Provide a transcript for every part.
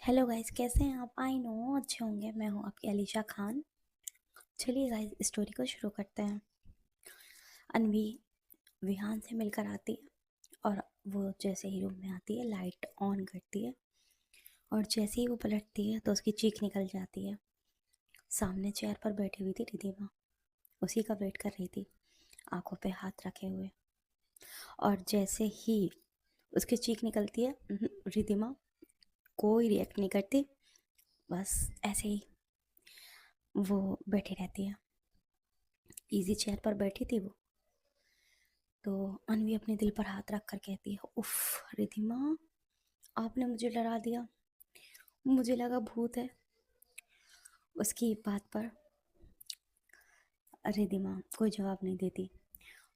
Hello guys, कैसे हैं आप? आई नो अच्छे होंगे। मैं हूँ आपकी अलीशा खान। चलिए गाइस, स्टोरी को शुरू करते हैं। अनवी विहान से मिलकर आती है और वो जैसे ही रूम में आती है लाइट ऑन करती है और जैसे ही वो पलटती है तो उसकी चीख निकल जाती है। सामने चेयर पर बैठी हुई थी रिधिमा, उसी का वेट कर रही थी, आंखों पे हाथ रखे हुए। और जैसे ही उसकी चीख निकलती है, रिधिमा कोई रिएक्ट नहीं करती, बस ऐसे ही वो बैठी रहती है। इजी चेयर पर बैठी थी वो। तो अनवी अपने दिल पर हाथ रख कर कहती है, उफ रिधिमा, आपने मुझे डरा दिया, मुझे लगा भूत है। उसकी बात पर रिधिमा कोई जवाब नहीं देती।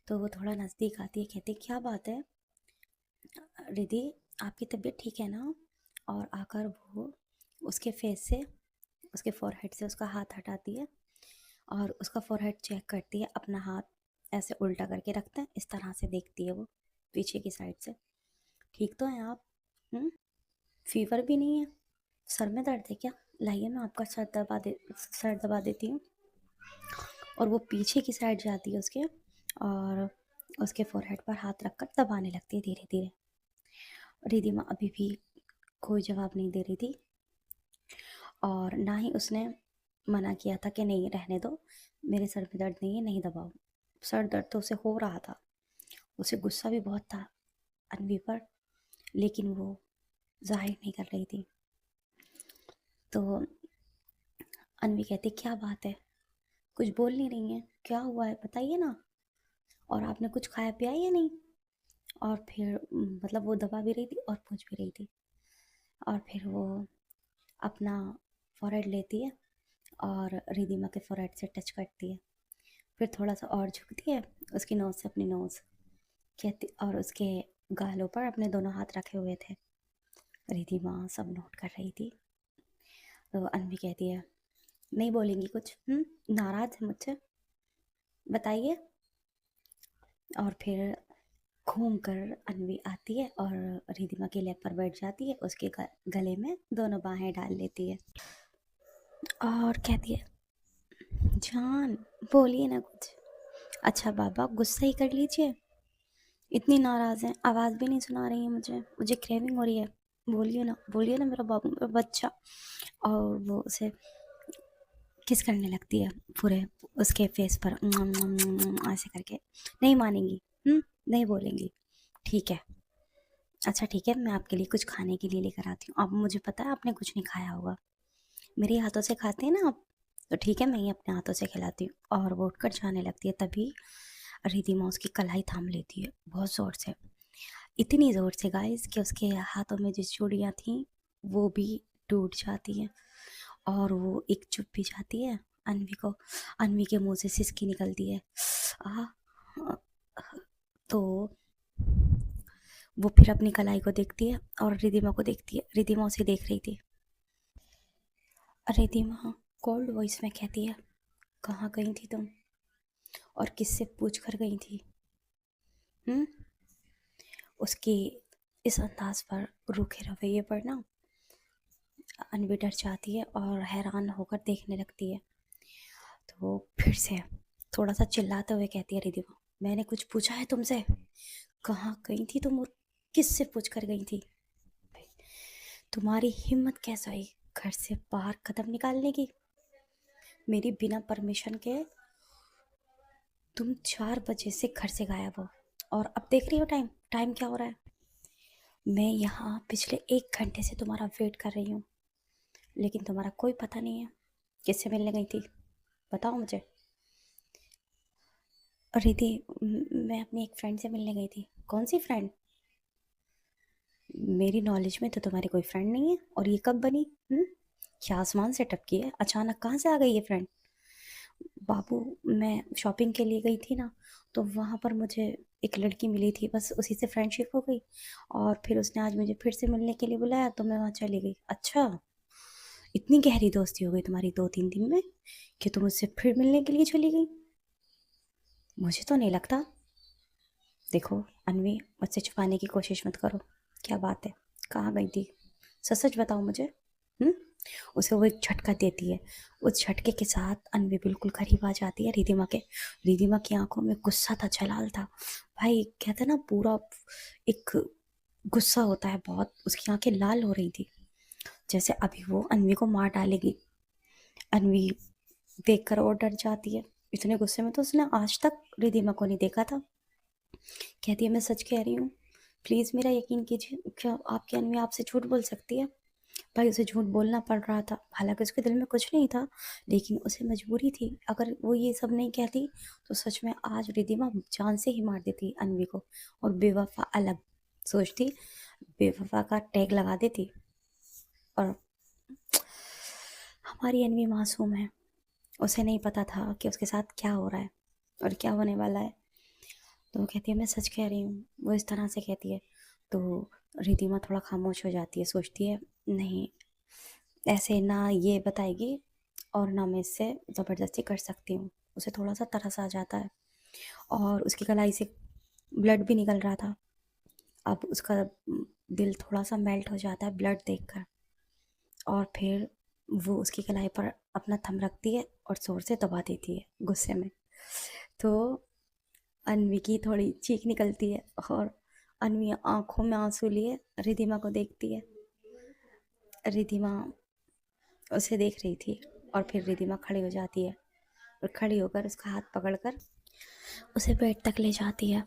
तो वो थोड़ा नज़दीक आती है, कहती क्या बात है रिधि, आपकी तबीयत ठीक है ना? और आकर वो उसके फेस से, उसके फोरहेड से उसका हाथ हटाती है और उसका फोरहेड चेक करती है। अपना हाथ ऐसे उल्टा करके रखते हैं, इस तरह से देखती है वो पीछे की साइड से। ठीक तो हैं आप? फीवर भी नहीं है? सर में दर्द है क्या? लाइए मैं आपका सर दबा देती हूँ। और वो पीछे की साइड जाती है उसके और उसके फोरहेड पर हाथ रखकर दबाने लगती है धीरे धीरे। रिधिमा अभी भी कोई जवाब नहीं दे रही थी और ना ही उसने मना किया था कि नहीं रहने दो, मेरे सर में दर्द नहीं है, नहीं दबाओ। सर दर्द तो उसे हो रहा था, उसे गुस्सा भी बहुत था अनवी पर, लेकिन वो जाहिर नहीं कर रही थी। तो अनवी कहती क्या बात है, कुछ बोल नहीं रही हैं, क्या हुआ है बताइए ना? और आपने कुछ खाया पिया या नहीं? और फिर मतलब वो दबा भी रही थी और पूछ भी रही थी। और फिर वो अपना फोरहेड लेती है और रिधिमा के फोरहेड से टच करती है। फिर थोड़ा सा और झुकती है उसकी नोज़ से अपनी नोज़, कहती, और उसके गालों पर अपने दोनों हाथ रखे हुए थे। रिधिमा सब नोट कर रही थी। तो अनवी कहती है नहीं बोलेंगी कुछ? नाराज़ है मुझसे? बताइए। और फिर घूम कर अनवी आती है और रिधिमा के लेग पर बैठ जाती है, उसके गले में दोनों बाहें डाल लेती है और कहती है जान, बोलिए ना कुछ। अच्छा बाबा, गुस्सा ही कर लीजिए, इतनी नाराज़ हैं, आवाज़ भी नहीं सुना रही है मुझे, मुझे क्रेविंग हो रही है। बोलिए ना मेरा बाबू, मेरा बच्चा। और वो उसे किस करने लगती है पूरे उसके फेस पर, ऐसे करके। नहीं मानेंगी? नहीं बोलेंगी? ठीक है, अच्छा ठीक है, मैं आपके लिए कुछ खाने के लिए लेकर आती हूँ। अब मुझे पता है आपने कुछ नहीं खाया होगा, मेरे हाथों से खाते हैं ना आप, तो ठीक है मैं ही अपने हाथों से खिलाती हूँ। और वो उठकर जाने लगती है, तभी रिधिमा उसकी कलाई थाम लेती है बहुत ज़ोर से। इतनी ज़ोर से गाइस कि उसके हाथों में जो चूड़ियाँ थीं वो भी टूट जाती हैं और वो एक चुप भी जाती है। अनवी के मुंह से सिसकी निकलती है। आ, तो वो फिर अपनी कलाई को देखती है और रिधिमा को देखती है। रिधिमा उसे देख रही थी। रिधिमा कोल्ड वॉइस में कहती है कहाँ गई थी तुम और किससे पूछ कर गई थी? हम्म उसकी इस अंदाज पर, रूखे रवैये पर ना अनवी डर जाती है और हैरान होकर देखने लगती है। तो फिर से थोड़ा सा चिल्लाते हुए कहती है रिधिमा, मैंने कुछ पूछा है तुमसे? कहाँ गई थी तुम और किससे पूछ कर गई थी? तुम्हारी हिम्मत कैसे हुई घर से बाहर कदम निकालने की मेरी बिना परमिशन के? तुम 4 बजे से घर से गायब हो और अब देख रही हो टाइम टाइम क्या हो रहा है? मैं यहाँ पिछले 1 घंटे से तुम्हारा वेट कर रही हूँ, लेकिन तुम्हारा कोई पता नहीं है। किससे मिलने गई थी बताओ मुझे। रिधि, मैं अपनी एक फ्रेंड से मिलने गई थी। कौन सी फ्रेंड? मेरी नॉलेज में तो तुम्हारी कोई फ्रेंड नहीं है। और ये कब बनी? क्या आसमान से टपकी है? अचानक कहाँ से आ गई ये फ्रेंड? बाबू, मैं शॉपिंग के लिए गई थी ना, तो वहाँ पर मुझे एक लड़की मिली थी, बस उसी से फ्रेंडशिप हो गई और फिर उसने आज मुझे फिर से मिलने के लिए बुलाया तो मैं वहाँ चली गई। अच्छा, इतनी गहरी दोस्ती हो गई तुम्हारी 2-3 दिन में कि तुम उससे फिर मिलने के लिए चली गई? मुझे तो नहीं लगता। देखो अनवी, मुझसे छुपाने की कोशिश मत करो। क्या बात है, कहाँ गई थी? सच सच बताओ मुझे। हम्म उसे वो एक झटका देती है। उस झटके के साथ अनवी बिल्कुल करीब आ जाती है रिधिमा के। रिधिमा की आंखों में गुस्सा था, जलाल था। भाई कहते हैं ना, पूरा एक गुस्सा होता है बहुत। उसकी आंखें लाल हो रही थी, जैसे अभी वो अनवी को मार डालेगी। अनवी देखकर और डर जाती है। इतने गुस्से में तो उसने आज तक रिधिमा को नहीं देखा था। कहती है, मैं सच कह रही हूँ, प्लीज मेरा यकीन कीजिए। क्या आपकी अनवी आपसे झूठ बोल सकती है? भाई उसे झूठ बोलना पड़ रहा था, हालांकि उसके दिल में कुछ नहीं था, लेकिन उसे मजबूरी थी। अगर वो ये सब नहीं कहती तो सच में आज रिधिमा जान से ही मार देती अनवी को, और बेवफा अलग सोचती, बेवफा का टैग लगा देती। और हमारी अनवी मासूम है, उसे नहीं पता था कि उसके साथ क्या हो रहा है और क्या होने वाला है। तो वो कहती है, मैं सच कह रही हूँ। वो इस तरह से कहती है तो रिधिमा थोड़ा खामोश हो जाती है, सोचती है नहीं, ऐसे ना ये बताएगी और ना मैं इससे ज़बरदस्ती कर सकती हूँ। उसे थोड़ा सा तरस आ जाता है, और उसकी कलाई से ब्लड भी निकल रहा था। अब उसका दिल थोड़ा सा मेल्ट हो जाता है ब्लड देखकर, और फिर वो उसकी कलाई पर अपना थंब रखती है और जोर से दबा देती है गुस्से में। तो अनवी की थोड़ी चीख निकलती है, और अनवी आंखों में आंसू लिए रिधिमा को देखती है। रिधिमा उसे देख रही थी, और फिर रिधिमा खड़ी हो जाती है, और खड़ी होकर उसका हाथ पकड़कर उसे बेड तक ले जाती है,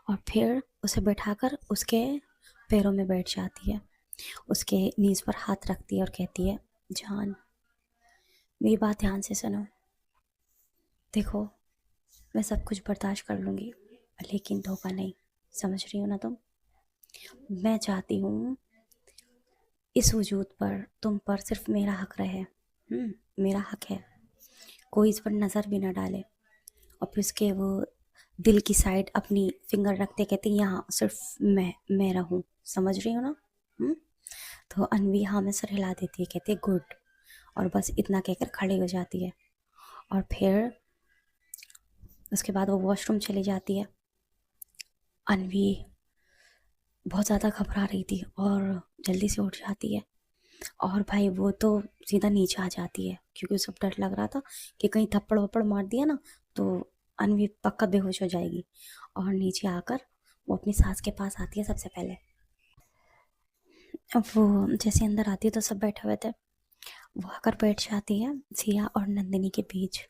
और फिर उसे बैठाकर उसके पैरों में बैठ जाती है। उसके नीज पर हाथ रखती है और कहती है, जान, मेरी बात ध्यान से सुनो। देखो, मैं सब कुछ बर्दाश्त कर लूँगी, लेकिन धोखा नहीं। समझ रही हो ना तुम? मैं चाहती हूँ इस वजूद पर, तुम पर सिर्फ मेरा हक रहे। मेरा हक है, कोई इस पर नज़र भी ना डाले। और फिर उसके वो दिल की साइड अपनी फिंगर रखते कहते, यहाँ सिर्फ मैं रहूँ। समझ रही हो ना? हम्म तो अनवी हाँ में सर हिला देती है, कहती है गुड, और बस इतना कहकर खड़ी हो जाती है। और फिर उसके बाद वो वॉशरूम चली जाती है। अनवी बहुत ज़्यादा घबरा रही थी और जल्दी से उठ जाती है, और भाई वो तो सीधा नीचे आ जाती है, क्योंकि उसे डर लग रहा था कि कहीं थप्पड़ वप्पड़ मार दिया ना तो अनवी पक्का बेहोश हो जाएगी। और नीचे आकर वो अपनी सास के पास आती है सबसे पहले। अब वो जैसे अंदर आती है तो सब बैठे हुए थे। वो आकर बैठ जाती है सिया और नंदिनी के बीच।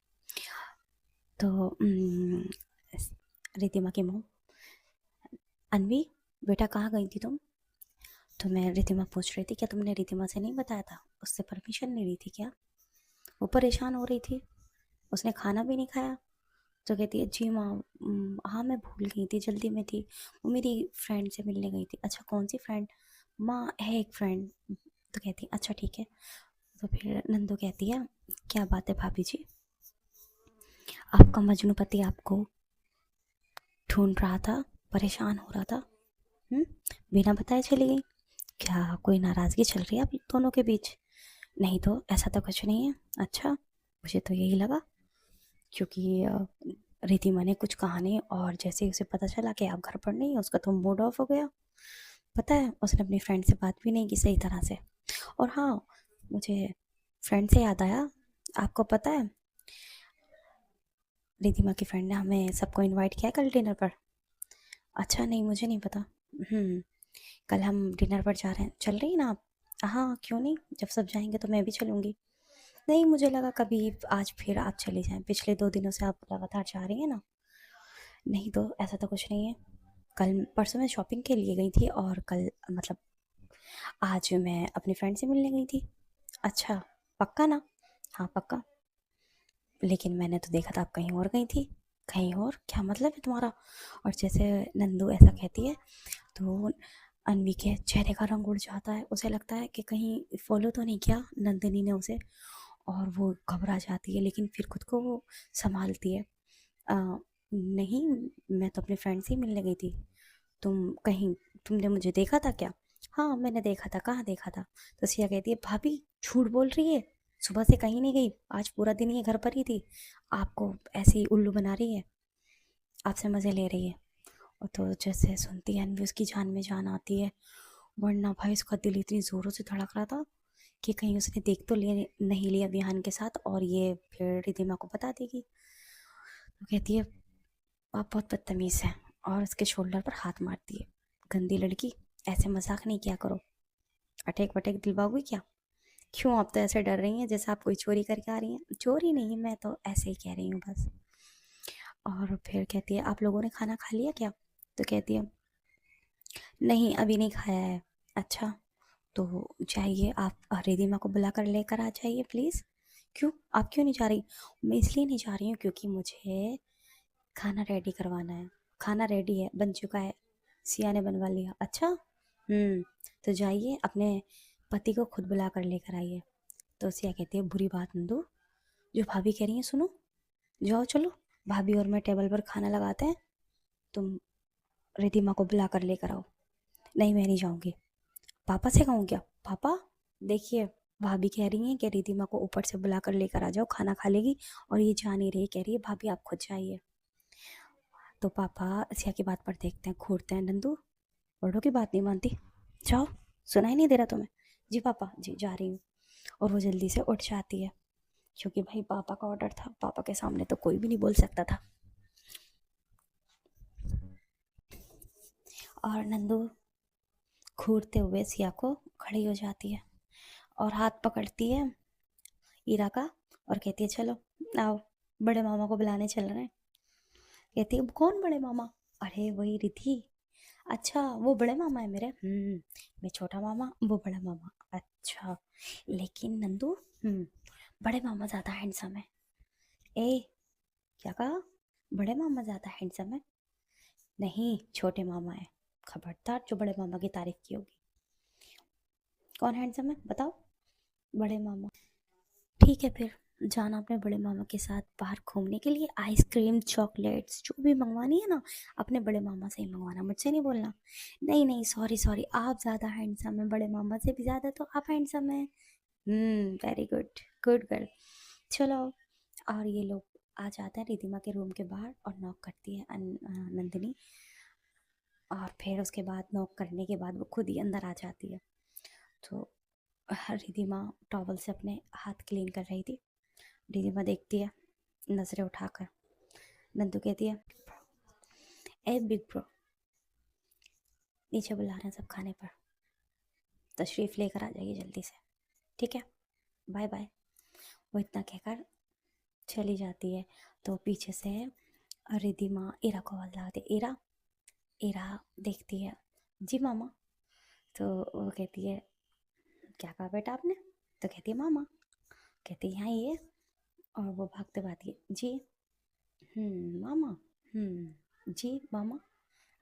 तो रिधिमा की मुँह, अनवी बेटा कहाँ गई थी तुम? तो मैं रिधिमा पूछ रही थी, क्या तुमने रिधिमा से नहीं बताया था? उससे परमिशन ले रही थी क्या? वो परेशान हो रही थी, उसने खाना भी नहीं खाया। तो कहती है, जी माँ, हाँ मैं भूल गई थी, जल्दी में थी, वो मेरी फ्रेंड से मिलने गई थी। अच्छा, कौन सी फ्रेंड? माँ है एक फ्रेंड। तो कहती है, अच्छा ठीक है। तो फिर नंदू कहती है, क्या बात है भाभी जी, आपका मजनू पति आपको ढूंढ रहा था, परेशान हो रहा था, हम्म बिना बताए चली गई? क्या कोई नाराज़गी चल रही है आप दोनों के बीच? नहीं तो ऐसा तो कुछ नहीं है। अच्छा, मुझे तो यही लगा, क्योंकि रिधिमा ने कुछ कहा नहीं, और जैसे ही उसे पता चला कि आप घर पर नहीं है, उसका तो मूड ऑफ हो गया। पता है, उसने अपनी फ्रेंड से बात भी नहीं की सही तरह से। और हाँ, मुझे फ्रेंड से याद आया, आपको पता है रिधिमा की फ्रेंड ने हमें सबको इनवाइट किया कल डिनर पर? अच्छा नहीं, मुझे नहीं पता। हम्म कल हम डिनर पर जा रहे हैं, चल रही ना आप? हाँ क्यों नहीं, जब सब जाएंगे तो मैं भी चलूँगी। नहीं, मुझे लगा कभी आज फिर आप चली जाएं, पिछले 2 दिनों से आप लगातार जा रही हैं ना। नहीं तो ऐसा तो कुछ नहीं है, कल परसों मैं शॉपिंग के लिए गई थी, और कल मतलब आज मैं अपनी फ्रेंड से मिलने गई थी। अच्छा, पक्का ना? हाँ पक्का। लेकिन मैंने तो देखा था आप कहीं और गई थी। कहीं और क्या मतलब है तुम्हारा? और जैसे नंदू ऐसा कहती है तो अनवी के चेहरे का रंग उड़ जाता है। उसे लगता है कि कहीं फॉलो तो नहीं किया नंदिनी ने उसे, और वो घबरा जाती है, लेकिन फिर खुद को वो संभालती है। नहीं, मैं तो अपनी फ्रेंड से ही मिलने गई थी। कहीं तुमने मुझे देखा था क्या? हाँ मैंने देखा था, कहाँ देखा था? तो सिया कहती है, भाभी झूठ बोल रही है, सुबह से कहीं नहीं गई, आज पूरा दिन ये घर पर ही थी, आपको ऐसे ही उल्लू बना रही है, आपसे मज़े ले रही है। और तो जैसे सुनती है अनवी, उसकी जान में जान आती है, वरना भाई उसका दिल इतनी ज़ोरों से धड़क रहा था कि कहीं उसने देख तो लिया नहीं लिया विहान के साथ और ये फिर रिधिमा को बता देगी। तो कहती है आप बहुत बदतमीज हैं और उसके शोल्डर पर हाथ मारती है। गंदी लड़की, ऐसे मजाक नहीं किया करो। अटेक वटेक दिलवाओगी क्या? क्यों आप तो ऐसे डर रही हैं जैसे आप कोई चोरी करके आ रही हैं? चोरी नहीं, मैं तो ऐसे ही कह रही हूँ बस। और फिर कहती है आप लोगों ने खाना खा लिया क्या? तो कहती है नहीं अभी नहीं खाया है। अच्छा, तो जाइए आप रिधिमा को बुला कर लेकर आ जाइए प्लीज़। क्यों, आप क्यों नहीं जा रही? मैं इसलिए नहीं जा रही हूँ क्योंकि मुझे खाना रेडी करवाना है। खाना रेडी है, बन चुका है, सिया ने बनवा लिया। अच्छा, तो जाइए अपने पति को खुद बुला कर लेकर आइए। तो सिया कहती है बुरी बात नंदू, जो भाभी कह रही है सुनो, जाओ चलो, भाभी और मैं टेबल पर खाना लगाते हैं, तुम रिधिमा को बुला कर लेकर आओ। नहीं मैं नहीं जाऊँगी। पापा से कहूँ क्या? पापा देखिए, भाभी कह रही हैं कि रिधिमा को ऊपर से बुला कर लेकर आ जाओ, खाना खा लेगी, और ये जा नहीं रही, कह रही है भाभी आप खुद जाइए। तो पापा सिया की बात पर देखते हैं, घूरते हैं, नंदू बड़ों की बात नहीं मानती, जाओ, सुनाई नहीं दे रहा तुम्हें? जी पापा, जी जा रही हूँ। और वो जल्दी से उठ जाती है क्योंकि भाई पापा का ऑर्डर था, पापा के सामने तो कोई भी नहीं बोल सकता था। और नंदू घूरते हुए सिया को खड़ी हो जाती है और हाथ पकड़ती है ईरा का और कहती है चलो आओ, बड़े मामा को बुलाने चल रहे हैं। कहती है कौन बड़े मामा? अरे वही रिधि। अच्छा वो बड़े मामा है मेरे? मैं छोटा मामा, वो बड़ा मामा। अच्छा, लेकिन नंदू, बड़े मामा ज्यादा हैंडसम है। ए, क्या कहा? बड़े मामा ज्यादा हैंडसम है? नहीं, छोटे मामा है। खबरदार जो बड़े मामा की तारीफ की होगी। कौन हैंडसम है बताओ? बड़े मामा। ठीक है फिर, जाना अपने बड़े मामा के साथ बाहर घूमने के लिए, आइसक्रीम चॉकलेट्स जो भी मंगवानी है ना, अपने बड़े मामा से ही मंगवाना, मुझसे नहीं बोलना। नहीं नहीं, सॉरी सॉरी, आप ज़्यादा हैंडसम हैं, बड़े मामा से भी ज़्यादा तो आप हैंडसम हैं। Very good, good girl. चलो, और ये लोग आ जाते हैं रिधिमा के रूम के बाहर और नॉक करती है नंदिनी। और फिर उसके बाद नॉक करने के बाद वो खुद ही अंदर आ जाती है। तो रिधिमा टॉवल से अपने हाथ क्लीन कर रही थी। रिधिमा देखती है नजरें उठाकर। नंदू कहती है ए बिग ब्रो, नीचे बुला रहे हैं सब खाने पर, तशरीफ़ लेकर आ जाइए जल्दी से, ठीक है, बाय बाय। वो इतना कहकर चली जाती है। तो पीछे से रिधिमा ईरा को आवाज़ लगाती है, ईरा। ईरा देखती है, जी मामा। तो वो कहती है क्या कहा बेटा आपने? तो कहती है मामा। कहती है यहाँ ये, और वो भागते भागती है, जी मामा, जी मामा।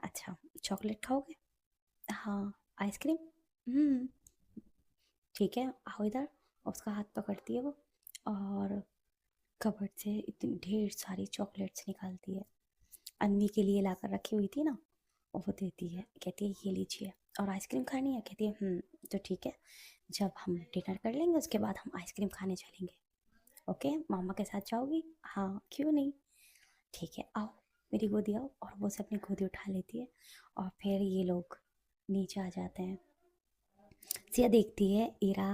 अच्छा, चॉकलेट खाओगे? हाँ। आइसक्रीम? हम्म ठीक है, आओ इधर। और उसका हाथ पकड़ती है वो और कबर्ड से इतनी ढेर सारी चॉकलेट्स निकालती है। अन्वी के लिए लाकर रखी हुई थी ना, और वो देती है, कहती है ये लीजिए। और आइसक्रीम खानी है? कहती है तो ठीक है, जब हम डिनर कर लेंगे उसके बाद हम आइसक्रीम खाने चलेंगे। ओके, मामा के साथ जाओगी? हाँ, क्यों नहीं। ठीक है, आओ मेरी गोदी आओ। और वो उसे अपनी गोदी उठा लेती है और फिर ये लोग नीचे आ जाते हैं। सिया देखती है ईरा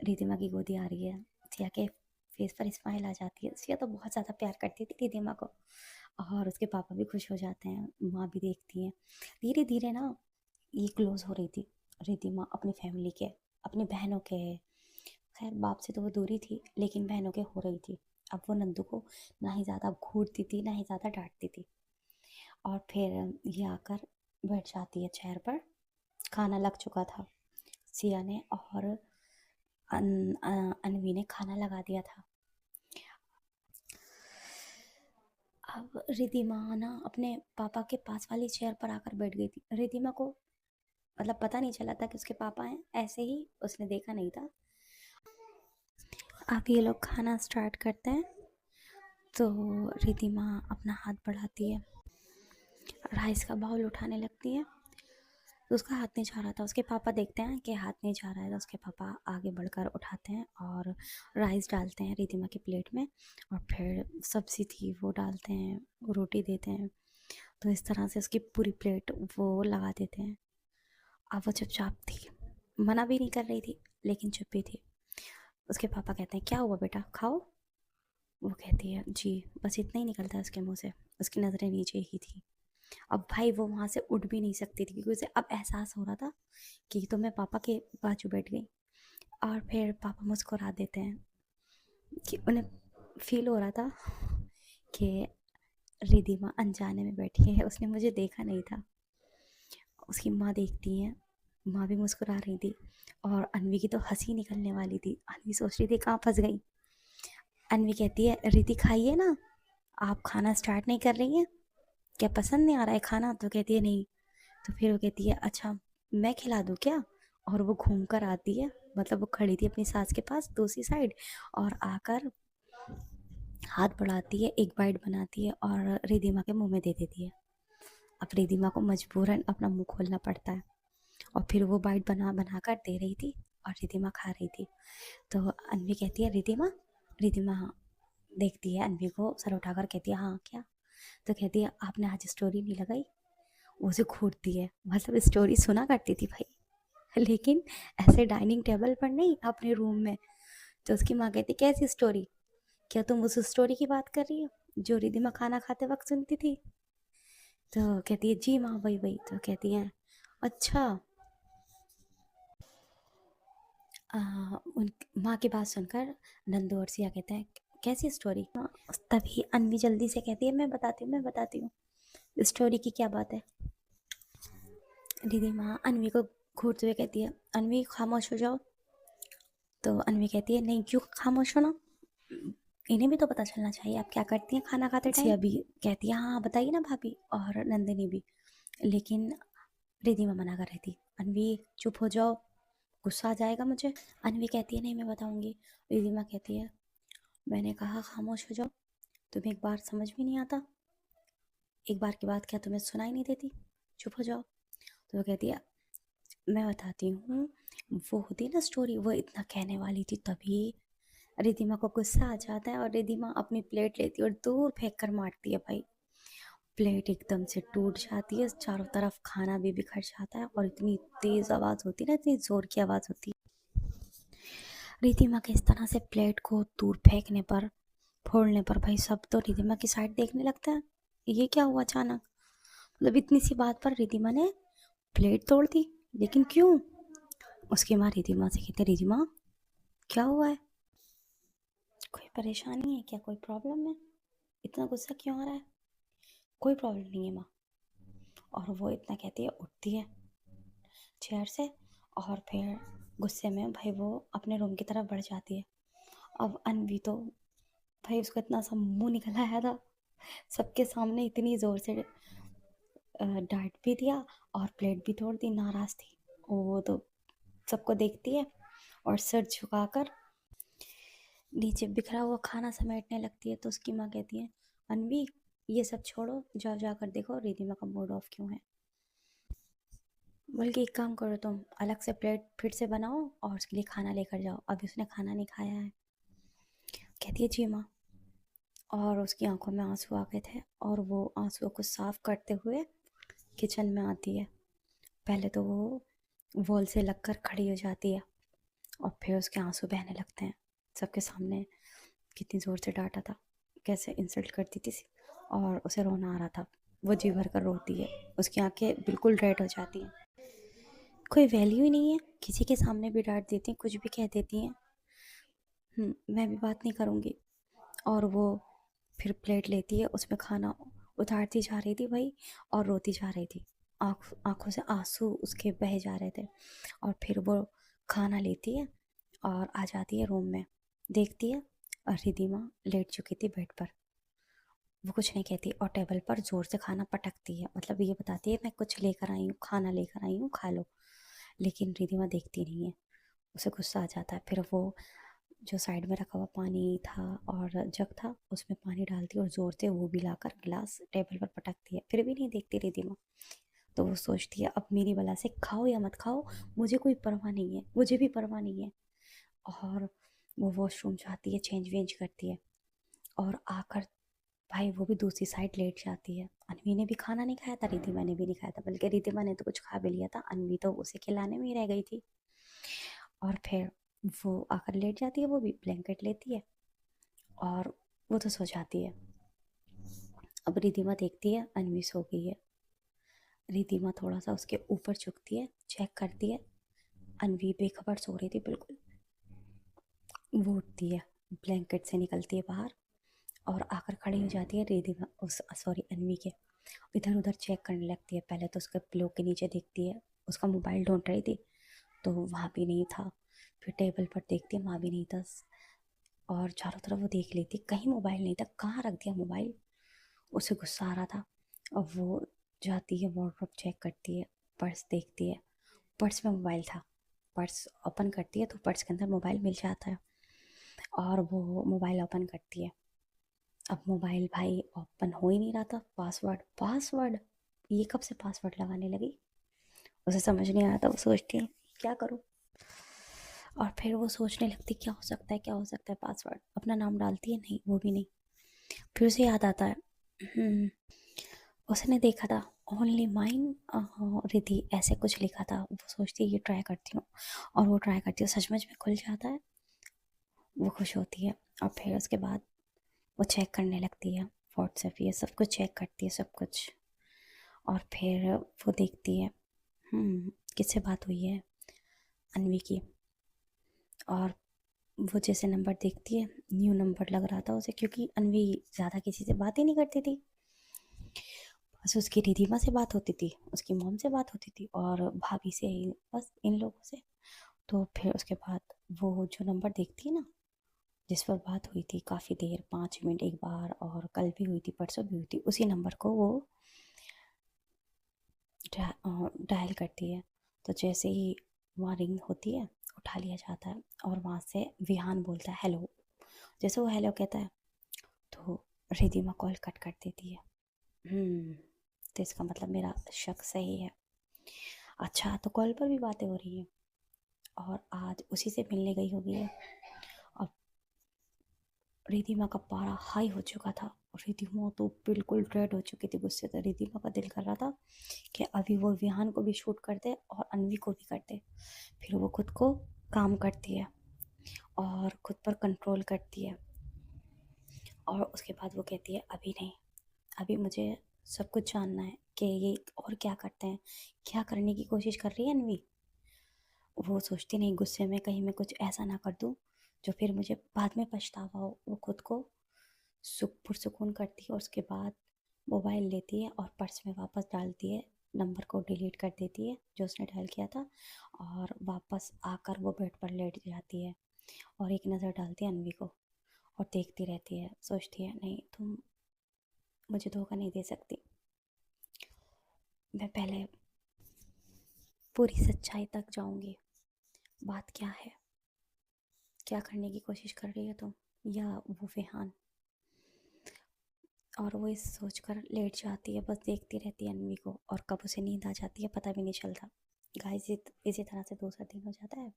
रिधिमा की गोदी आ रही है। सिया के फेस पर स्माइल आ जाती है। सिया तो बहुत ज़्यादा प्यार करती थी रिधिमा को, और उसके पापा भी खुश हो जाते हैं, माँ भी देखती है। धीरे धीरे ना ये क्लोज हो रही थी रिधिमा अपनी फैमिली के, अपनी बहनों के। खैर बाप से तो वो दूरी थी, लेकिन बहनों के हो रही थी। अब वो नंदू को ना ही ज़्यादा घूरती थी ना ही ज़्यादा डांटती थी। और फिर ये आकर बैठ जाती है चेयर पर। खाना लग चुका था, सिया ने और अनवी ने खाना लगा दिया था। अब रिधिमा ना अपने पापा के पास वाली चेयर पर आकर बैठ गई थी। रिधिमा को मतलब पता नहीं चला था कि उसके पापा हैं, ऐसे ही उसने देखा नहीं था। अब ये लोग खाना स्टार्ट करते हैं। तो रिधिमा अपना हाथ बढ़ाती है, राइस का बाउल उठाने लगती है। तो उसका हाथ नहीं जा रहा था। उसके पापा देखते हैं कि हाथ नहीं जा रहा है, तो उसके पापा आगे बढ़कर उठाते हैं और राइस डालते हैं रिधिमा की प्लेट में। और फिर सब्ज़ी थी वो डालते हैं, रोटी देते हैं। तो इस तरह से उसकी पूरी प्लेट वो लगा देते हैं। अब वो चुपचाप थी, मना भी नहीं कर रही थी, लेकिन चुप्पी थी। उसके पापा कहते हैं क्या हुआ बेटा, खाओ। वो कहती है जी, बस इतना ही निकलता है उसके मुंह से। उसकी नज़रें नीचे ही थी। अब भाई वो वहाँ से उठ भी नहीं सकती थी, क्योंकि उसे अब एहसास हो रहा था कि तो मैं पापा के बाजू बैठ गई। और फिर पापा मुस्कुरा देते हैं कि उन्हें फील हो रहा था कि रिधिमा अनजाने में बैठी है, उसने मुझे देखा नहीं था। उसकी माँ देखती है, माँ भी मुस्कुरा रही थी, और अन्वी की तो हंसी निकलने वाली थी। अन्वी सोच रही थी कहाँ फंस गई। अन्वी कहती है रिधि खाइए ना, आप खाना स्टार्ट नहीं कर रही हैं क्या, पसंद नहीं आ रहा है खाना? तो कहती है नहीं। तो फिर वो कहती है अच्छा मैं खिला दूँ क्या? और वो घूम कर आती है, मतलब वो खड़ी थी अपनी सास के पास दूसरी साइड, और आकर हाथ बढ़ाती है, एक बाइट बनाती है और रिधिमा के मुंह में दे देती है। अब रिधिमा को मजबूरन अपना मुंह खोलना पड़ता है, और फिर वो बाइट बना बना कर दे रही थी और रिधिमा खा रही थी। तो अन्वी कहती है रिधिमा। रिधिमा देखती है अन्वी को, सर उठाकर कहती है हाँ क्या? तो कहती है आपने आज स्टोरी नहीं लगाई। वो उसे घूरती है, मतलब स्टोरी सुना करती थी भाई, लेकिन ऐसे डाइनिंग टेबल पर नहीं, अपने रूम में। तो उसकी माँ कहती कैसी स्टोरी, क्या तुम उस स्टोरी की बात कर रही हो जो रिधिमा खाना खाते वक्त सुनती थी? तो कहती है जी माँ वही वही। तो कहती है अच्छा। उन माँ की बात सुनकर नंदू और सिया कहते हैं कैसी स्टोरी? तभी अन्वी जल्दी से कहती है मैं बताती हूँ स्टोरी की क्या बात है। दीदी माँ अन्वी को घूरते हुए कहती है अन्वी खामोश हो जाओ। तो अन्वी कहती है नहीं, क्यों खामोश होना, इन्हें भी तो पता चलना चाहिए आप क्या करती हैं खाना खाते टाइम। सिया भी कहती है हाँ बताइए ना भाभी, और नंदिनी भी। लेकिन रिधिमा मना कर रही थी, अन्वी चुप हो जाओ, गुस्सा आ जाएगा मुझे। अन्वी कहती है नहीं मैं बताऊंगी। रिधिमा कहती है मैंने कहा खामोश हो जाओ, तुम्हें एक बार समझ भी नहीं आता, एक बार की बात क्या तुम्हें सुनाई नहीं देती, चुप हो जाओ। तो वो कहती है मैं बताती हूँ, वो होती है ना स्टोरी, वो इतना कहने वाली थी तभी रिधिमा को गुस्सा आ जाता है, और रिधिमा अपनी प्लेट लेती है और दूर फेंक कर मारती है भाई। प्लेट एकदम से टूट जाती है, चारों तरफ खाना भी बिखर जाता है, और इतनी तेज आवाज़ होती है ना, इतनी जोर की आवाज़ होती है। रिधिमा के इस तरह से प्लेट को दूर फेंकने पर, फोड़ने पर भाई सब तो रिधिमा की साइड देखने लगता है, ये क्या हुआ अचानक, मतलब इतनी सी बात पर रिधिमा ने प्लेट तोड़ दी, लेकिन क्यों? उसकी माँ रिधिमा से कहते रिधिमा क्या हुआ है, कोई परेशानी है क्या, कोई प्रॉब्लम है, इतना गुस्सा क्यों आ रहा है? कोई प्रॉब्लम नहीं है माँ। और वो इतना कहती है, उठती है चेयर से, और फिर गुस्से में भाई वो अपने रूम की तरफ बढ़ जाती है। अब अनवी तो भाई उसका इतना सा मुंह निकल आया था, सबके सामने इतनी ज़ोर से डांट भी दिया और प्लेट भी तोड़ दी, नाराज़ थी वो तो, सबको देखती है और सर झुकाकर नीचे बिखरा हुआ खाना समेटने लगती है। तो उसकी माँ कहती है अनवी ये सब छोड़ो, जाओ जाकर देखो रिधिमा का मूड ऑफ क्यों है, बल्कि एक काम करो तुम अलग से प्लेट फिर से बनाओ और उसके लिए खाना लेकर जाओ, अभी उसने खाना नहीं खाया है। कहती है जी माँ। और उसकी आंखों में आंसू आ गए थे, और वो आंसुओं को साफ करते हुए किचन में आती है। पहले तो वो वॉल से लगकर खड़ी हो जाती है, और फिर उसके आंसू बहने लगते हैं। सबके सामने कितनी ज़ोर से डांटा था, कैसे इंसल्ट करती थी, और उसे रोना आ रहा था। वो जी भर कर रोती है, उसकी आंखें बिल्कुल रेड हो जाती हैं। कोई वैल्यू ही नहीं है, किसी के सामने भी डांट देती हैं, कुछ भी कह देती हैं। मैं भी बात नहीं करूँगी। और वो फिर प्लेट लेती है, उसमें खाना उतारती जा रही थी भाई, और रोती जा रही थी, आँखों से आंसू उसके बह जा रहे थे। और फिर वो खाना लेती है और आ जाती है रूम में, देखती है और रिधिमा लेट चुकी थी बेड पर। वो कुछ नहीं कहती और टेबल पर ज़ोर से खाना पटकती है, मतलब ये बताती है मैं कुछ लेकर आई हूँ, खाना लेकर आई हूँ, खा लो। लेकिन रिधिमा देखती नहीं है, उसे गुस्सा आ जाता है। फिर वो जो साइड में रखा हुआ पानी था और जग था, उसमें पानी डालती है और ज़ोर से वो भी लाकर गिलास टेबल पर पटकती है, फिर भी नहीं देखती रिधिमा। तो वो सोचती है अब मेरी बला से खाओ या मत खाओ, मुझे कोई परवाह नहीं है, मुझे भी परवाह नहीं है। और वो वॉशरूम जाती है, चेंज वेंज करती है, और आकर भाई वो भी दूसरी साइड लेट जाती है। अनवी ने भी खाना नहीं खाया था, रिधिमा ने भी नहीं खाया था, बल्कि रिधिमा ने तो कुछ खा भी लिया था, अनवी तो उसे खिलाने में ही रह गई थी। और फिर वो आकर लेट जाती है, वो भी ब्लैंकेट लेती है और वो तो सो जाती है। अब रिधिमा देखती है अन्वी सो गई है। रिधिमा थोड़ा सा उसके ऊपर झुकती है, चेक करती है, अन्वी बेखबर सो रही थी बिल्कुल। वो उठती है, ब्लैंकेट से निकलती है बाहर और आकर खड़ी हो जाती है रिधिमा उस सॉरी अन्वी के। इधर उधर चेक करने लगती है। पहले तो उसके पिलो के नीचे देखती है, उसका मोबाइल ढूंढ रही थी तो वहाँ भी नहीं था। फिर टेबल पर देखती है, वहाँ भी नहीं था। और चारों तरफ वो देख लेती, कहीं मोबाइल नहीं था, कहाँ रख दिया मोबाइल। उसे गुस्सा आ रहा था। अब वो जाती है, वार्डरोब चेक करती है, पर्स देखती है, पर्स में मोबाइल था। पर्स ओपन करती है तो पर्स के अंदर मोबाइल मिल जाता है और वो मोबाइल ओपन करती है। अब मोबाइल भाई ओपन हो ही नहीं रहा था। पासवर्ड पासवर्ड, ये कब से पासवर्ड लगाने लगी, उसे समझ नहीं आया था। वो सोचती है क्या करूँ, और फिर वो सोचने लगती क्या हो सकता है, क्या हो सकता है पासवर्ड। अपना नाम डालती है, नहीं वो भी नहीं। फिर उसे याद आता है, उसने देखा था ओनली माइन रिधि, ऐसे कुछ लिखा था। वो सोचती है ये ट्राई करती हूँ, और वो ट्राई करती है, सचमुच में खुल जाता है। वो खुश होती है और फिर उसके बाद वो चेक करने लगती है व्हाट्सएप, ये सब कुछ चेक करती है, सब कुछ। और फिर वो देखती है किससे बात हुई है, अन्वी की। और वो जैसे नंबर देखती है, न्यू नंबर लग रहा था उसे, क्योंकि अन्वी ज़्यादा किसी से बात ही नहीं करती थी। बस उसकी रिधिमा से बात होती थी, उसकी मॉम से बात होती थी और भाभी से ही, बस इन लोगों से। तो फिर उसके बाद वो जो नंबर देखती है ना, जिस पर बात हुई थी काफ़ी देर, 5 मिनट एक बार, और कल भी हुई थी, परसों भी हुई थी, उसी नंबर को वो डायल करती है। तो जैसे ही वहाँ रिंग होती है, उठा लिया जाता है और वहाँ से विहान बोलता है हेलो। जैसे वो हेलो कहता है तो रिधिमा कॉल कट कर देती है। तो इसका मतलब मेरा शक सही है। अच्छा, तो कॉल पर भी बातें हो रही हैं और आज उसी से मिलने गई होगी है। अब रिधिमा का पारा हाई हो चुका था। रिधिमा तो बिल्कुल रेड हो चुकी थी गुस्से से। रिधिमा का दिल कर रहा था कि अभी वो विहान को भी शूट कर दे और अन्वी को भी कर दे। फिर वो खुद को काम करती है और खुद पर कंट्रोल करती है। और उसके बाद वो कहती है अभी नहीं, अभी मुझे सब कुछ जानना है कि ये और क्या करते हैं, क्या करने की कोशिश कर रही है अन्वी। वो सोचती नहीं, गुस्से में कहीं मैं कुछ ऐसा ना कर दूँ जो फिर मुझे बाद में पछतावा हो। वो खुद को पुरसुकून करती है और उसके बाद मोबाइल लेती है और पर्स में वापस डालती है, नंबर को डिलीट कर देती है जो उसने डायल किया था, और वापस आकर वो बेड पर लेट जाती है और एक नज़र डालती है अन्वी को और देखती रहती है। सोचती है नहीं, तुम मुझे धोखा नहीं दे सकती, मैं पहले पूरी सच्चाई तक जाऊंगी। बात क्या है, क्या करने की कोशिश कर रही है तुम या वो विहान। और वो इस सोचकर लेट जाती है, बस देखती रहती है अन्वी को, और कब उसे नींद आ जाती है पता भी नहीं चलता। गाइस इसी तरह से दूसरा दिन हो जाता है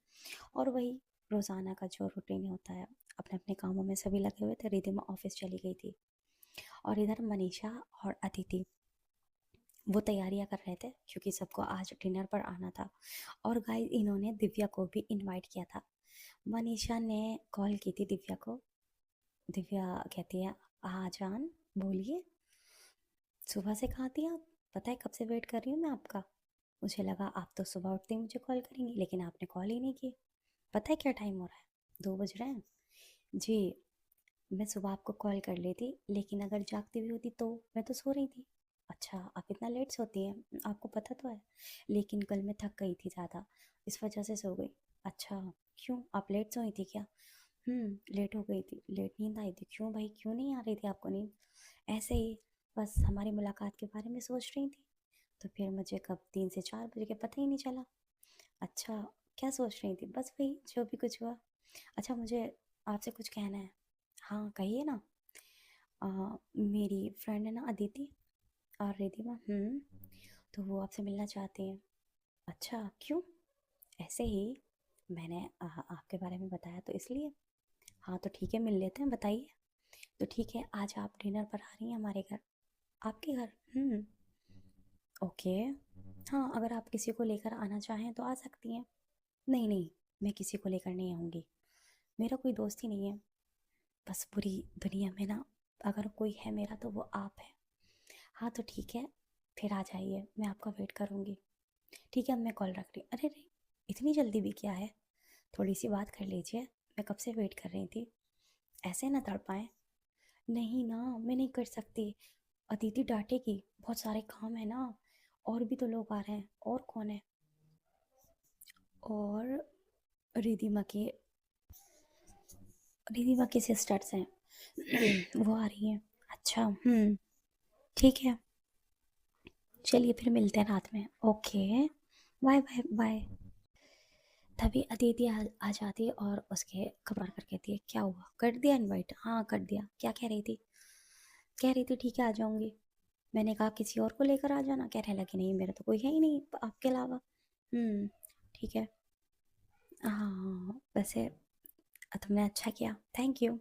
और वही रोज़ाना का जो रूटीन होता है। अपने अपने कामों में सभी लगे हुए थे। रिधिमा ऑफिस चली गई थी और इधर मनीषा और अदिति वो तैयारियां कर रहे थे क्योंकि सबको आज डिनर पर आना था। और गाइस इन्होंने दिव्या को भी इनवाइट किया था। मनीषा ने कॉल की थी दिव्या को। दिव्या कहती है हाँ जान बोलिए, सुबह से कहाँ थी आप, पता है कब से वेट कर रही हूँ मैं आपका। मुझे लगा आप तो सुबह उठते ही मुझे कॉल करेंगी, लेकिन आपने कॉल ही नहीं की। पता है क्या टाइम हो रहा है, 2 बज रहे हैं। जी, मैं सुबह आपको कॉल कर लेती, लेकिन अगर जागती भी होती तो मैं तो सो रही थी। अच्छा, आप इतना लेट सोती हैं, आपको पता तो है, लेकिन कल मैं थक गई थी ज़्यादा, इस वजह से सो गई। अच्छा, क्यों आप लेट सोई थी क्या। लेट हो गई थी, लेट नींद आई थी। क्यों भाई, क्यों नहीं आ रही थी आपको नींद। ऐसे ही, बस हमारी मुलाकात के बारे में सोच रही थी, तो फिर मुझे कब 3 से 4 बजे के पता ही नहीं चला। अच्छा, क्या सोच रही थी, बस वही जो भी कुछ हुआ। अच्छा, मुझे आपसे कुछ कहना है। हाँ कहिए ना। मेरी फ्रेंड है ना अदिति और रिधिमा, तो वो आपसे मिलना चाहती हैं। अच्छा क्यों, ऐसे ही, मैंने आपके बारे में बताया तो इसलिए। हाँ तो ठीक है, मिल लेते हैं, बताइए। तो ठीक है, आज आप डिनर पर आ रही हैं हमारे घर, आपके घर। ओके, हाँ अगर आप किसी को लेकर आना चाहें तो आ सकती हैं। नहीं नहीं, मैं किसी को लेकर नहीं आऊँगी, मेरा कोई दोस्त ही नहीं है। बस पूरी दुनिया में ना अगर कोई है मेरा तो वो आप है। हाँ तो ठीक है, फिर आ जाइए, मैं आपका वेट करूँगी। ठीक है, अब मैं कॉल रख रही हूँ। अरे रे, इतनी जल्दी भी क्या है, थोड़ी सी बात कर लीजिए, मैं कब से वेट कर रही थी। ऐसे ना तड़पाएं। नहीं ना, मैं नहीं कर सकती, अदिति डांटेगी, बहुत सारे काम है ना, और भी तो लोग आ रहे हैं। और कौन है? और रिधिमा के रिधिमा की सिस्टर्स हैं। वो आ रही हैं। अच्छा, ठीक है, चलिए फिर मिलते हैं रात में। Okay, bye bye bye. तभी अदिति आ जाती है और उसके घबरा कर कहती है, क्या हुआ, कर दिया इनवाइट? हाँ कर दिया। क्या कह रही थी? कह रही थी ठीक है आ जाऊंगी। मैंने कहा किसी और को लेकर आ जाना। कहने लगी नहीं, मेरा तो कोई है ही नहीं आपके अलावा। ठीक है। हाँ वैसे तुमने अच्छा किया, थैंक यू।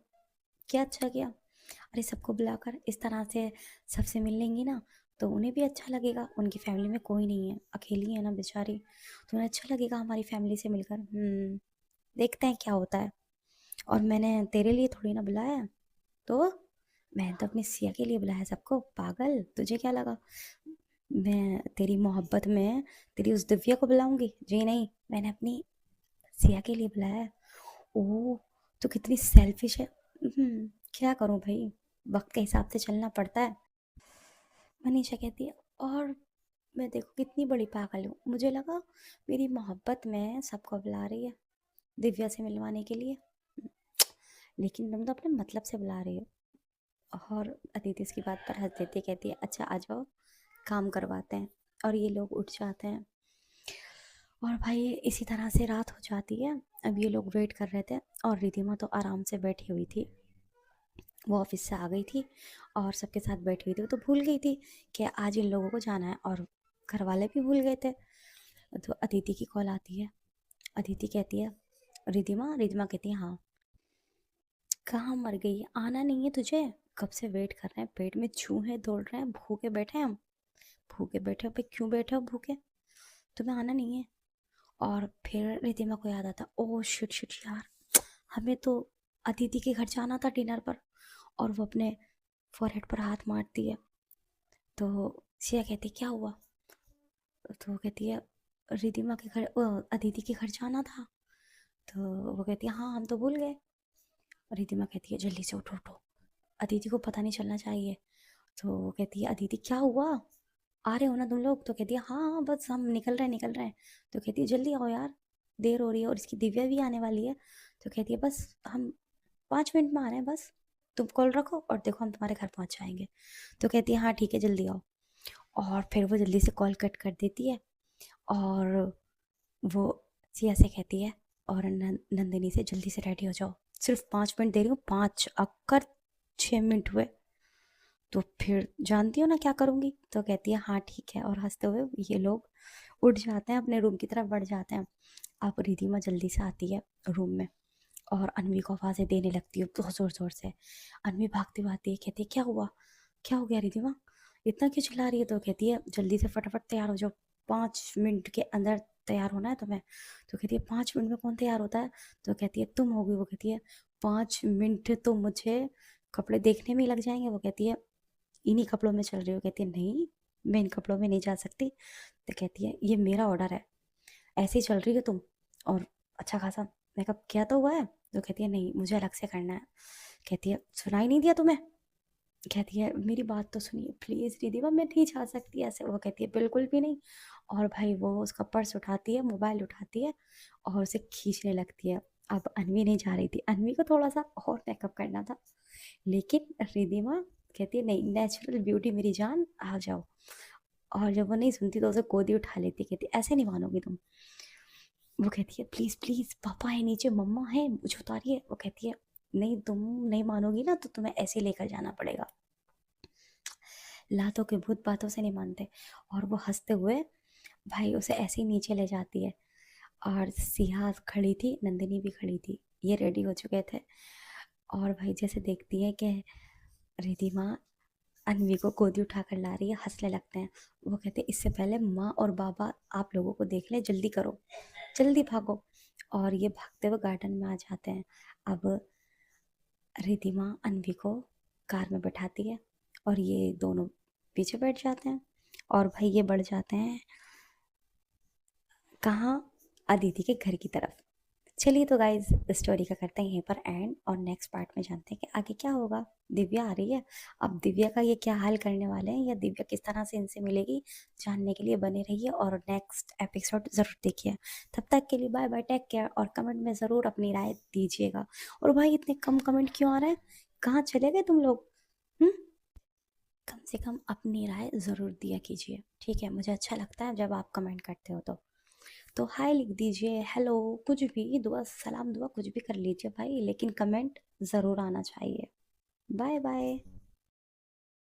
क्या अच्छा किया? अरे सबको बुलाकर इस तरह से सबसे मिल लेंगी ना तो उन्हें भी अच्छा लगेगा, उनकी फैमिली में कोई नहीं है, अकेली है ना बेचारी, तो उन्हें अच्छा लगेगा हमारी फैमिली से मिलकर। देखते हैं क्या होता है। और मैंने तेरे लिए थोड़ी ना बुलाया है, तो मैंने तो अपनी सिया के लिए बुलाया सबको। पागल, तुझे क्या लगा मैं तेरी मोहब्बत में तेरी उस दिव्या को बुलाऊंगी? जी नहीं, मैंने अपनी सिया के लिए बुलाया है। ओह, तो कितनी सेल्फिश है। क्या करूं भाई, वक्त के हिसाब से चलना पड़ता है। मनीषा कहती है, और मैं देखो कितनी बड़ी पागल हूँ, मुझे लगा मेरी मोहब्बत में सबको बुला रही है दिव्या से मिलवाने के लिए, लेकिन तुम तो अपने मतलब से बुला रही हो। और अदिति इसकी बात पर हंस देती है, कहती है अच्छा आ जाओ, काम करवाते हैं। और ये लोग उठ जाते हैं। और भाई इसी तरह से रात हो जाती है। अब ये लोग वेट कर रहे थे और रिधिमा तो आराम से बैठी हुई थी। वो ऑफिस से आ गई थी और सबके साथ बैठी हुई थी। वो तो भूल गई थी कि आज इन लोगों को जाना है, और घर वाले भी भूल गए थे। तो अदिति की कॉल आती है। अदिति कहती है, रिधिमा? रिधिमा कहती है हाँ। कहाँ मर गई, आना नहीं है तुझे? कब से वेट कर रहे हैं, पेट में चूहे दौड़ रहे हैं, भूखे बैठे हैं हम। भूखे बैठे हो भाई, क्यों बैठे हो भूखे? तुम्हें आना नहीं है? और फिर रिधिमा को याद आता, ओह शिट शिट यार, हमें तो अदिति के घर जाना था डिनर पर। और वो अपने फॉरहेड पर हाथ मारती है। तो सिया कहती क्या हुआ? तो वो कहती है रिधिमा के घर अदिति के घर जाना था। तो वो कहती है हाँ हम तो भूल गए। रिधिमा कहती है जल्दी से उठो उठो, अदिति को पता नहीं चलना चाहिए। तो वो कहती है अदिति क्या हुआ, आ रहे हो ना तुम लोग? तो कहती है हाँ हाँ बस हम निकल रहे हैं निकल रहे हैं। तो कहती है जल्दी आओ यार, देर हो रही है, और इसकी दिव्या भी आने वाली है। तो कहती है बस हम 5 मिनट में आ रहे हैं, बस तुम कॉल रखो और देखो हम तुम्हारे घर पहुंच जाएंगे। तो कहती है हाँ ठीक है जल्दी आओ। और फिर वो जल्दी से कॉल कट कर देती है। और वो सिया से कहती है, और नंदिनी से जल्दी से रेडी हो जाओ, सिर्फ 5 मिनट दे रही हूँ, 5 अक्कर 6 मिनट हुए तो फिर जानती हो ना क्या करूँगी। तो कहती है हाँ ठीक है, और हंसते हुए ये लोग उठ जाते हैं, अपने रूम की तरफ बढ़ जाते हैं। अब रिधिमा जल्दी से आती है रूम में और अनवी को आवाज़ें देने लगती है बहुत ज़ोर ज़ोर से। अनवी भागती भागती है, कहती है क्या हुआ, क्या हो गया रिधिमा, इतना क्यों चिल्ला रही है? तो कहती है जल्दी से फटाफट तैयार हो जाओ, 5 मिनट के अंदर तैयार होना है तुम्हें। तो कहती है 5 मिनट में कौन तैयार होता है? तो कहती है तुम होगी। वो कहती है 5 मिनट तो मुझे कपड़े देखने में ही लग जाएंगे। वो कहती है इन्हीं कपड़ों में चल रही हो? कहती है नहीं, मैं इन कपड़ों में नहीं जा सकती। तो कहती है ये मेरा ऑर्डर है, ऐसे ही चल रही हो तुम, और अच्छा खासा मेकअप किया तो हुआ है? तो कहती है नहीं मुझे अलग से करना है। कहती है सुनाई नहीं दिया तुम्हें? कहती है मेरी बात तो सुनिए प्लीज रिधिमा, मैं नहीं जा सकती ऐसे। वो कहती है बिल्कुल भी नहीं। और भाई वो उसका पर्स उठाती है, मोबाइल उठाती है और उसे खींचने लगती है। अब अनवी नहीं जा रही थी, अनवी को थोड़ा सा और मेकअप करना था, लेकिन रिधिमा कहती है नहीं, नेचुरल ब्यूटी मेरी जान, आ जाओ। और जब वो नहीं सुनती तो उसे गोदी उठा लेती, कहती ऐसे नहीं मानोगी तुम। वो कहती है प्लीज प्लीज, पापा है नीचे, मम्मा है, मुझे उतारिए। वो कहती है नहीं, तुम नहीं मानोगी ना तो तुम्हें ऐसे लेकर जाना पड़ेगा। लातों के भूत बातों से नहीं मानते। और वो हंसते हुए भाई उसे ऐसे ही नीचे ले जाती है। और सिया खड़ी थी, नंदिनी भी खड़ी थी, ये रेडी हो चुके थे। और भाई जैसे देखती है कि रिधिमा अनवी को गोदी उठाकर ला रही है, हंसने लगते हैं। वो कहते हैं इससे पहले माँ और बाबा आप लोगों को देख ले, जल्दी करो, जल्दी भागो। और ये भागते हुए गार्डन में आ जाते हैं। अब रिधिमा अनवी को कार में बैठाती है और ये दोनों पीछे बैठ जाते हैं और भाई ये बढ़ जाते हैं कहाँ, अदिति के घर की तरफ। चलिए तो गाइज स्टोरी का करते हैं यहीं पर एंड और नेक्स्ट पार्ट में जानते हैं कि आगे क्या होगा। दिव्या आ रही है, अब दिव्या का ये क्या हाल करने वाले हैं या दिव्या किस तरह से इनसे मिलेगी, जानने के लिए बने रहिए और नेक्स्ट एपिसोड ज़रूर देखिए। तब तक के लिए बाय बाय, टेक केयर और कमेंट में ज़रूर अपनी राय दीजिएगा। और भाई इतने कम कमेंट क्यों आ रहे हैं, कहाँ चले गए तुम लोग? हम्म, कम से कम अपनी राय ज़रूर दिया कीजिए, ठीक है? मुझे अच्छा लगता है जब आप कमेंट करते हो तो हाय लिख दीजिए, हेलो, कुछ भी, दुआ सलाम दुआ कुछ भी कर लीजिए भाई, लेकिन कमेंट ज़रूर आना चाहिए। Bye bye.